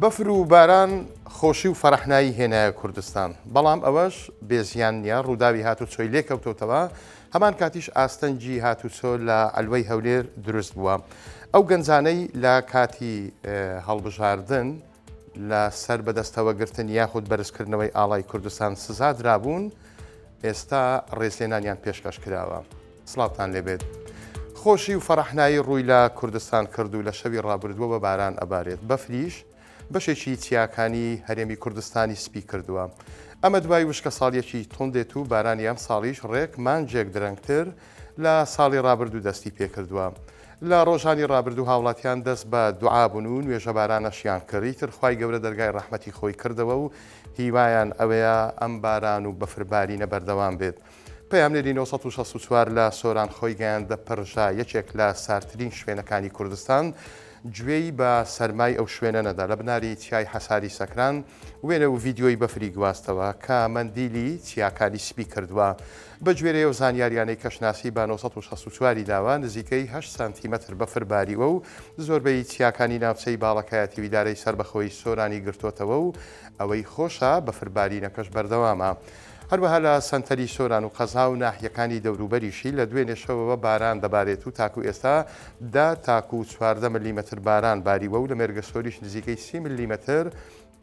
بەفر و باران خۆشی و فەرەحنایی هێنایە کوردستان، بەڵام ئەوەش بێزیان نییە ڕووداوی هاتوچۆی لێکەوتوتەوە. هەمان کاتیش ئاستەنجی هاتوچۆ لە ئەلوەی هەولێر دروست بووە. ئەو گەنجانەی لە کاتی هەڵبژاردن لە سەر بەدەستەوەگرتن یاخود بەرزکردنەوەی ئاڵای کوردستان سزادرابوون، ئێستا ڕێزلێنانیان پێشکەش کراوە. سڵاوتان لێبێت. خۆشی و فەرەحنایی ڕووی لە کوردستان کرد و لە شەوی ڕابردووە بە باران ئەبارێت. بەفریش بەشێکی چیاکانی هەرێمی کوردستانی سپی کردووە. ئەمە دوای وشکە ساڵیەکی تۆندێت و بارانی ئەم ساڵیش ڕێک مانجێک درەنگتر لە ساڵی ڕابردوو دەستی پێکردووە. لە ڕۆژانی ڕابردوو هاوڵاتیان دەست بە دوعابوون و نوێژە بارانەشیان کردی تر خوای گەورە دەرگای ڕەحمەتی خۆی کردەوە و هیوایان ئەوەیە ئەم باران و بەفربارینە بەردەوام بێت. پەیامنێری 1964 لە سۆران خۆی گەیاندە پەرژا یەکێک لە ساردترین شوێنەکانی کوردستان گوێی بە سەرمای ئەو شوێنە نەدا لە بناری چیای حەساری سەکران وێنە و ڤیددیۆی بەفری گواستەوە کە مەندیلی چیاکانی سپی کردووە. بە گوێرەیە و زانیاریانەی کەشناسی بە 1964 داوا نزیکەی 8 سانتیمەتر بەفرباریوە و زۆربەی چیاکانی ناوچەی باڵەکایەتی ویدارەی سربەخۆی سۆرانی گرتوتەوە و ئەوەی خۆشە بەفربارینەکەش بەردەوامە. هەروەها لە سنتەری سۆران و قەزا و ناحیەکانی دەوروبەریشی لە دوێنێشەوەوە باران دەبارێت و تاکو ئێستا دا تاکو 14 ملیمتر باران باریوە و لە مێرگەسۆریش نزیکەی 30 ملیمتر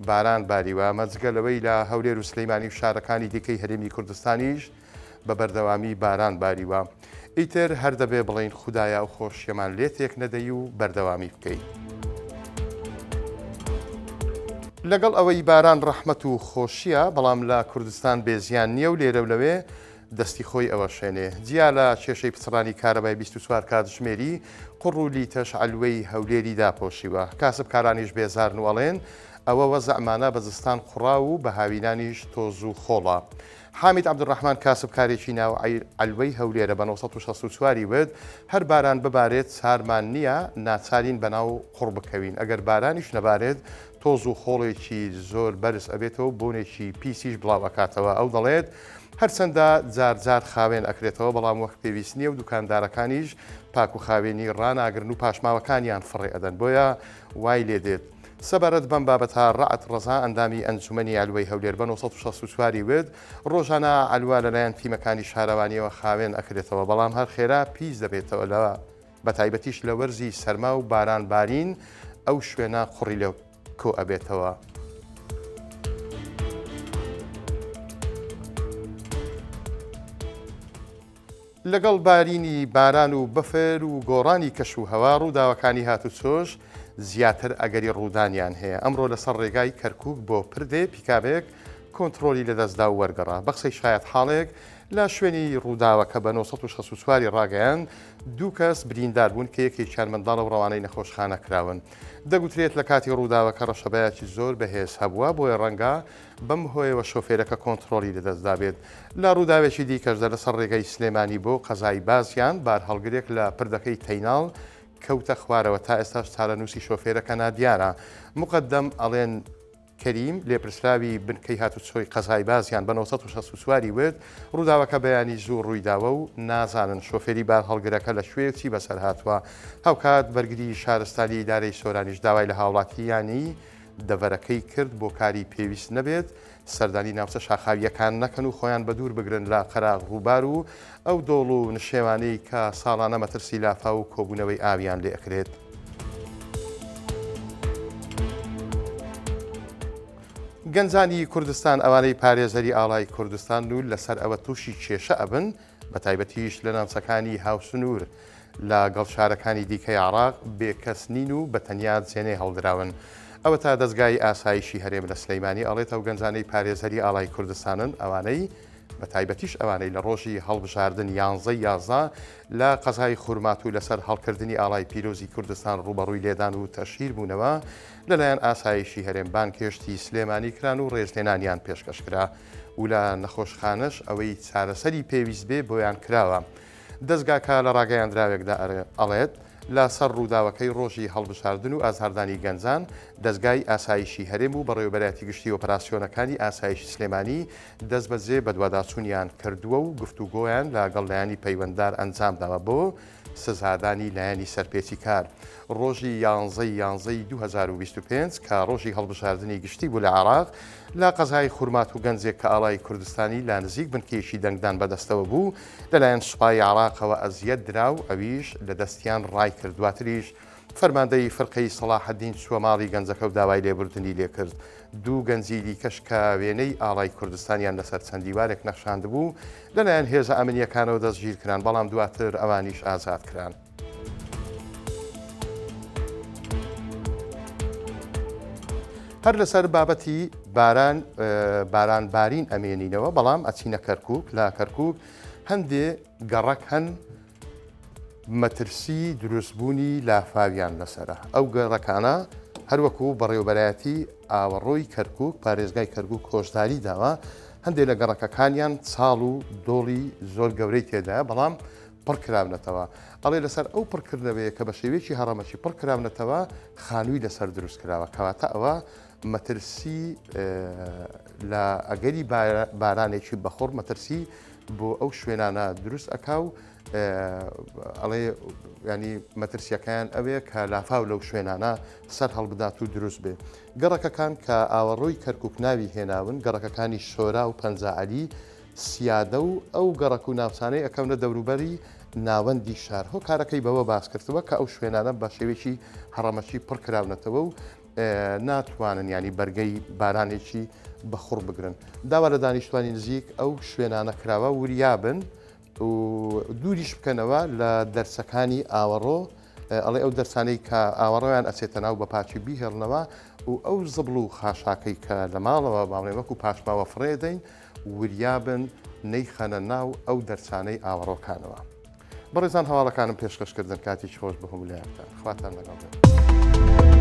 باران باریوە. مەجگەلەوەی لە هەولێر و سلەیمانی و شارەکانی دیکەی هەرێمی کوردستانیش بە بەردەوامی باران باریوە. ئیتر هەر دەبێ بڵین خوددایە و خۆشیەمان لێ تێک نەدەی و بەردەوامی بکەیت. لەگەڵ ئەوەی باران ڕەحمەت و خۆشیە، بەڵام لە کوردستان بێزیان نییە و لێرە و لەوێ دەستی خۆی ئەوە شوێنێ. جیا لە کێشەی پچڕانی کارەبای 24 کاتژمێری قوڕ و لیتەش ئەلوەی هەولێری داپۆشیوە. کاسبکارانیش بێزارن وەڵێن ئەوە وەزعمانە بەزستان خوڕا و بە هاوینانیش تۆز و خۆڵە. حامید عەبدوڕەحمان کاسبکارێکی ناو ئەلوەی هەولێرە بە 1964 وت هەر باران ببارێت چارمان نییە ناچارین بەناو قوڕ بکەوین. ئەگەر بارانیش نەبارێت تۆز و خۆڵێکی زۆر بەرز ئەبێتەوە بۆنێکی پیسیش بڵاو ئەکاتەوە. ئەو دەڵێت هەرچەندە جارجار خاوێن ئەکرێتەوە بەڵام وەک پێویست نییە و دوکاندارەکانیش پاک و خاوێنی ڕناگرن و پاشماوەکانیان فڕێ ئەدەن بۆیە وای لێ دێت. سەبارەت بەم بابەتە ڕەعەت ڕەزا ئەندامی ئەنجومەنی ئەلوەی هەولێر بە 1964 وت ڕۆژانە ئەلوا لەلایەن تیمەکانی شارەوانیەوە خاوێن ئەکرێتەوە بەڵام هەر خێرا پیس دەبێتەوە لەوە بە تایبەتیش لە وەرزی سەرما و باران بارین ئەو شوێنە قوڕی لەو کۆ ئەبێتەوە. لەگەڵ بارینی باران و بەفر و گۆڕانی کەش و هەوا ڕووداوەکانی هاتوچۆش زیاتر ئەگەری ڕوودانیان هەیە. ئەمڕۆ لەسەر ڕێگای کەرکووک بۆ پردێ پیکابێک کۆنتترۆلی لەدەستدا و وەرگەڕا. بە قسەی شایەت حاڵێک لە شوێنی ڕووداوەکە بە 1964 ڕاگەیان دوو کەس بریندار بوون کە یەکێکیان منداڵە و ڕەوانەی نەخۆشخانە کراون. دەگوترێت لە کاتی ڕووداوەکە ڕەشەبایەکی زۆر بەهێز هەبووە بۆیە ڕەنگە بەم هۆیەوە شۆفێرەکە کۆنتترۆلی لەدەستدا بێت. لە ڕووداوێکی دیکەشدا لەسەر ڕێگەی سلێمانی بۆ قەزای بازیان بار هەڵگرێک لە پردەکەی تەیناڵ کەوتە خوارەوە تا ئێستاش چارەنووسی شۆفێرەکە نادیارە. مقدەم ئەڵێن کەریم لێپرسراوی بنکەی هاتوچۆی قەزای بازیان بە 1964 وت ڕووداوەکە بەیانی زوو ڕوویداوە و نازانن شۆفێری بار هەڵگرەکە لە شوێکی بەسەر هاتووە. هەوکات بەرگری شارستانی ئیدارەی سۆرانیش داوای لە هاوڵاتیانی دەڤەرەکەی کرد بۆ کاری پێویست نەبێت سەردانی ناوچە شاخاویەکان نەکەن و خۆیان بە دوور بگرن لە قەراغ ڕووبار و ئەو دۆڵ و نشێوانەی کە ساڵانە مەترسی لافا و کۆبوونەوەی ئاویان لێ ئەکرێت. گەنجانی کوردستان ئەوانەی پارێزەری ئاڵای کوردستان و لەسەر ئەوە تووشی کێشە ئەبن بە تایبەتیش لە ناوچەکانی هاوسنوور لە گەڵشارەکانی دیکەی عێراق بێکەس نین و بە تەنیا جێنێ هەڵدراون. ئەوە تا دەستگای ئاسایشی هەرێم لە سلەیمانی ئەڵێت ئەو گەنجانەی پارێزەری ئاڵای کوردستانن ئەوانەی بە تایبەتیش ئەوانەی لە ڕۆژی هەڵبژاردن 11 لە قەزای خورمات و لەسەر هەڵکردنی ئاڵای پیرۆزی کوردستان ڕوبەڕووی لێدان و تەشیر بوونەوە لەلایەن ئاسایشی هەرێمبان کێشتی سلێمانی کران و ڕێزلێنانیان پێشکەشکرا و لە نەخۆشخانەش ئەوەی چارەسەری پێویست بێ بۆیان کراوە. دەستگاکە لە ڕاگەیاندراوێکدا ئەڵێت لە سەر ڕووداوەکەی ڕۆژی هەڵبژاردن و ئازاردانی گەنجان دەستگای ئاسایشی هەرێم و بەڕێوەبەرەتی گشتی ئۆپەراسیۆنەکانی ئاسایشی سلێمانی دەست بەجێ بە دوواداچوونیان کردووە و گفتوگۆیان لەگەڵ لایەنی پەیوەنددار ئەنجام داوە بۆ سزادانی لایەنی سەرپێچی کار. ڕۆژی 11 2025 کە ڕۆژی هەڵبژاردننی گشتی بوو لە عێراق لە قەزای خورمات و گەنجێک کە ئاڵای کوردستانی لا نزیک بنکێشی دەنگدان بەدەستەوە بوو لەلایەن سوپای عێراقەوە ئەزیەت درا و ئەویش لە دەستیان ڕای کرد. دواتریش فەرماندەی فەرقەی سەلاحەدین سووەماڵی گەنجەکە و داوای لێبوردنی لێکرد. دوو گەنجی دیکەش کە وێنەی ئاڵای کوردستانیان لەسەر چەندیوارێک نەخشاند بوو لەلایەن هێزە ئەمنیەکانەوە دەستگیر کران، بەڵام دواتر ئەوانیش ئازاد کران. هەر لەسەر بابەتی بارانبارین ئەمێنینەوە، بەڵام ئەچینە کەرکووک. لە کەرکووک هەندێ گەڕەک هەن مەترسی دروستبوونی لافاویان لەسرە. ئەو گەڕەکانە هەروەکو بەڕێوەبەرایەتی ئاوەڕۆی کەرکووک پارێزگای کەرکووک کۆژداری داوە هەندێک لە گەڕەکەکانیان چاڵ و دۆڵی زۆر گەورەی تێدایە، بەڵام پڕکراونەتەوە. ئەڵێ لەسەر ئەو پڕکردنەوەیە کە بە شێوەیەکی هەڕەمەشی پڕکراونەتەوە خانووی لەسەر دروست کراوە، کەواتە ئەوە مەترسی لە ئەگەری بارانێکی بەخۆڕ مەترسی بۆ ئەو شوێنانە دروست ئەکا و ئەڵێ ینی مەترسیەکان ئەوەیە کە لافاو لەو شوێنانە سەر هەڵبدات و دروست بێ. گەڕەکەکان کە ئاوەڕۆی کەرکووک ناوی هێناون، گەڕەکەکانی شۆرا و پەنجعەلی سیادە و ئەو گەڕەک و ناوچانەی ئەکەونە دەوروبەری ناوەندی شار. هۆکارەکەی بەوە باس کردەوە کە ئەو شوێنانە بە شێوێکی هەڕەمەشی پڕکراونەتەوە و ناتوانن ینی بەرگەی بارانێکی بەخوڕ بگرن. داوا لە دانیشتوانی نزیک ئەو شوێنانە کراوە وریابن و دووریش بکەنەوە لە دەرسەکانی ئاوەڕۆ، ئەڵێ ئەو دەرسانەی کە ئاوەڕۆیان ئەچێتە ناو بە پاچی بیهێڵنەوە و ئەو زبڵ و خاشاکەی کە لە ماڵەوە باڵێ وەکو پاشماوە فڕێدەین وریابن نەیخەنە ناو ئەو دەرسانەی ئاوەڕۆکانەوە. بەڕێزان هەواڵەکانم پێشکەشکردن، کاتێکی خۆش بە هەموو لایەکتان خواتان لەگەڵ بێت.